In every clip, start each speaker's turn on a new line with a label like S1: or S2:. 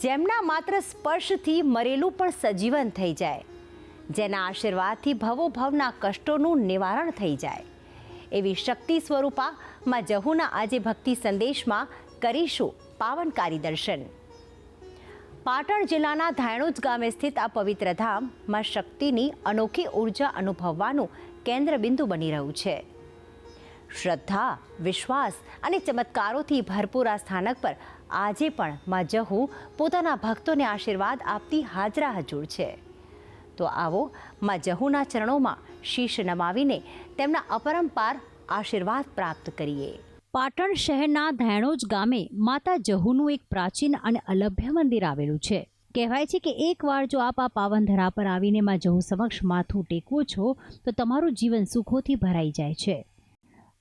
S1: જેમના માત્ર સ્પર્શથી મરેલું પણ સજીવન થઈ જાય, જેના આશીર્વાદથી ભવોભવના કષ્ટોનું નિવારણ થઈ જાય, એવી શક્તિ સ્વરૂપા માં જહુના આજે ભક્તિ સંદેશમાં કરીશું પાવનકારી દર્શન। પાટણ જિલ્લાના ધાયણોજ ગામે સ્થિત આ પવિત્ર ધામ માં શક્તિની અનોખી ઉર્જા અનુભવવાનું કેન્દ્રબિંદુ બની રહ્યું છે। શ્રદ્ધા, વિશ્વાસ અને ચમત્કારોથી ભરપૂર આ સ્થાનક પર આજે પણ માં જહુ પોતાના ભક્તોને આશીર્વાદ આપતી હાજરા હજુર છે। તો આવો માં જહુના ચરણોમાં શીશ નમાવીને તેમના અપરંપાર આશીર્વાદ પ્રાપ્ત કરીએ। પાટણ શહેરના ધાયણોજ ગામે માતા જહુનું એક પ્રાચીન અને અલભ્ય મંદિર આવેલું છે। કહેવાય છે કે એકવાર જો આપ આ પાવન ધરા પર આવીને માં જહુ સમક્ષ માથું ટેકવો છો તો તમારું જીવન સુખોથી ભરાઈ જાય છે।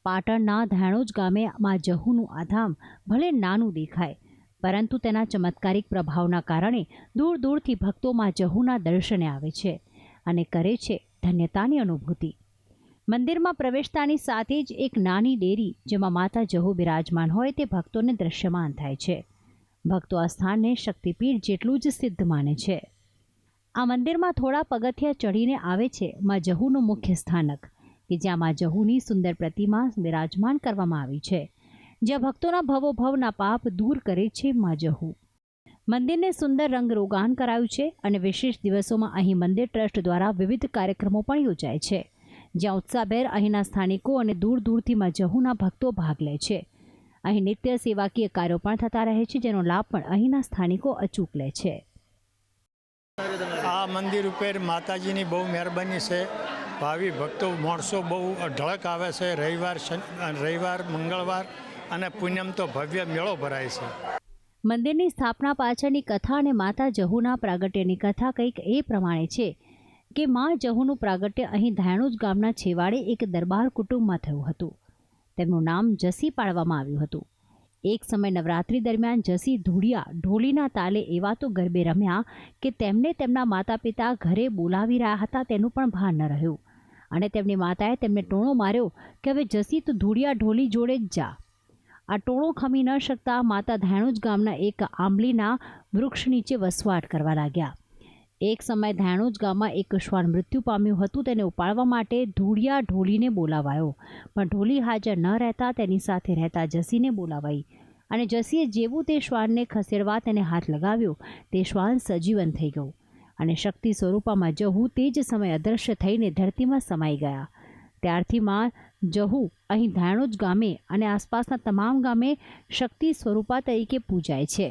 S1: પાટણના ધાયણોજ ગામે માં જહુનું આ ધામ ભલે નાનું દેખાય, પરંતુ તેના ચમત્કારિક પ્રભાવના કારણે દૂર દૂરથી ભક્તો માં જહુના દર્શને આવે છે અને કરે છે ધન્યતાની અનુભૂતિ। મંદિરમાં પ્રવેશતાની સાથે જ એક નાની ડેરી જેમાં માતા જહુ બિરાજમાન હોય તે ભક્તોને દ્રશ્યમાન થાય છે। ભક્તો આ સ્થાનને શક્તિપીઠ જેટલું જ સિદ્ધ માને છે। આ મંદિરમાં થોડા પગથિયા ચડીને આવે છે માં જહુનું મુખ્ય સ્થાનક, કે જ્યાં માં જહુની સુંદર પ્રતિમા બિરાજમાન કરવામાં આવી છે, જ્યાં ભક્તોના ભવોભવના પાપ દૂર કરે છે માં જહુ। મંદિરને સુંદર રંગરોગાન કરાયું છે અને વિશેષ દિવસોમાં અહીં મંદિર ટ્રસ્ટ દ્વારા વિવિધ કાર્યક્રમો પણ યોજાય છે, જ્યાં ઉત્સાહભેર અહીંના સ્થાનિકો અને દૂર દૂરથી માં જહુના ભક્તો ભાગ લે છે। અહીં નિત્ય સેવાકીય કાર્યો પણ થતા રહે છે, જેનો લાભ પણ અહીંના સ્થાનિકો અચૂક લે છે।
S2: આ મંદિર ઉપર માતાજીની બહુ મહેરબાની છે। ભાવિ ભક્તો માણસો બહુ ઢળક આવે છે। રવિવાર, મંગળવાર અને પૂનમ તો ભવ્ય મેળો ભરાય છે।
S1: મંદિરની સ્થાપના પાછળની કથા અને માતા જહુના પ્રાગટ્યની કથા કંઈક એ પ્રમાણે છે કે માં જહુનું પ્રાગટ્ય અહીં ધાયણોજ ગામના છેવાડે એક દરબાર કુટુંબમાં થયું હતું। તેમનું નામ જસી પાડવામાં આવ્યું હતું। એક સમય નવરાત્રિ દરમિયાન જસી ધૂળિયા ઢોલીના તાલે એવા તો ગરબે રમ્યા કે તેમને તેમના માતા પિતા ઘરે બોલાવી રહ્યા હતા તેનું પણ ભાન ન રહ્યું, અને તેમની માતાએ તેમને ટોણો માર્યો કે હવે જસી તો ધૂળિયા ઢોલી જોડે જ જા। આ ટોણો ખમી ન શકતા માતા ધાયણોજ ગામના એક આંબલીના વૃક્ષ નીચે વસવાટ કરવા લાગ્યા। એક સમય ધાયણોજ ગામમાં એક શ્વાન મૃત્યુ પામ્યું હતું। તેને ઉપાડવા માટે ધૂળિયા ઢોલીને બોલાવાયો, પણ ઢોલી હાજર ન રહેતા તેની સાથે રહેતા જસીને બોલાવાઈ, અને જસીએ જેવું તે શ્વાનને ખસેડવા તેને હાથ લગાવ્યો તે શ્વાન સજીવન થઈ ગયું, અને શક્તિ સ્વરૂપામાં જહુ તે જ સમયે અદૃશ્ય થઈને ધરતીમાં સમાઈ ગયા। ત્યારથી માં જહુ અહીં ધાયણોજ ગામે અને આસપાસના તમામ ગામે શક્તિ સ્વરૂપા તરીકે પૂજાય છે।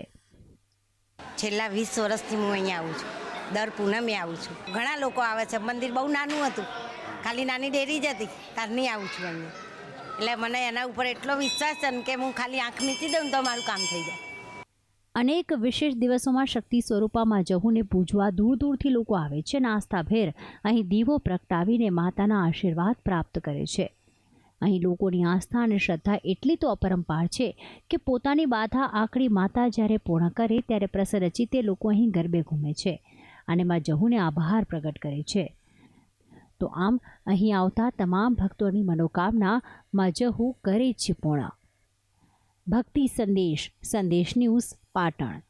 S3: છેલ્લા 20 વર્ષથી હું અહીંયા આવું છું। દર પૂનમે આવું છું। ઘણા લોકો આવે છે। મંદિર બહુ નાનું હતું, ખાલી નાની ડેરી જ હતી, ત્યારની આવું છું અહીંયા। એટલે મને એના ઉપર એટલો વિશ્વાસ છે કે હું ખાલી આંખ મીચી દઉં તો મારું કામ થઈ જાય।
S1: અનેક વિશેષ દિવસોમાં શક્તિ સ્વરૂપામાં જહુને પૂજવા દૂર દૂરથી લોકો આવે છે અને આસ્થાભેર અહીં દીવો પ્રગટાવીને માતાના આશીર્વાદ પ્રાપ્ત કરે છે। અહીં લોકોની આસ્થા અને શ્રદ્ધા એટલી તો અપરંપાર છે કે પોતાની બાધા આખડી માતા જ્યારે પૂર્ણ કરે ત્યારે પ્રસરચિતે લોકો અહીં ગરબે ઘૂમે છે અને માં જહુને આભાર પ્રગટ કરે છે। તો આમ અહીં આવતા તમામ ભક્તોની મનોકામના માં જહુ કરે છે પૂર્ણ। ભક્તિ સંદેશ, સંદેશ ન્યૂઝ, પાટણ।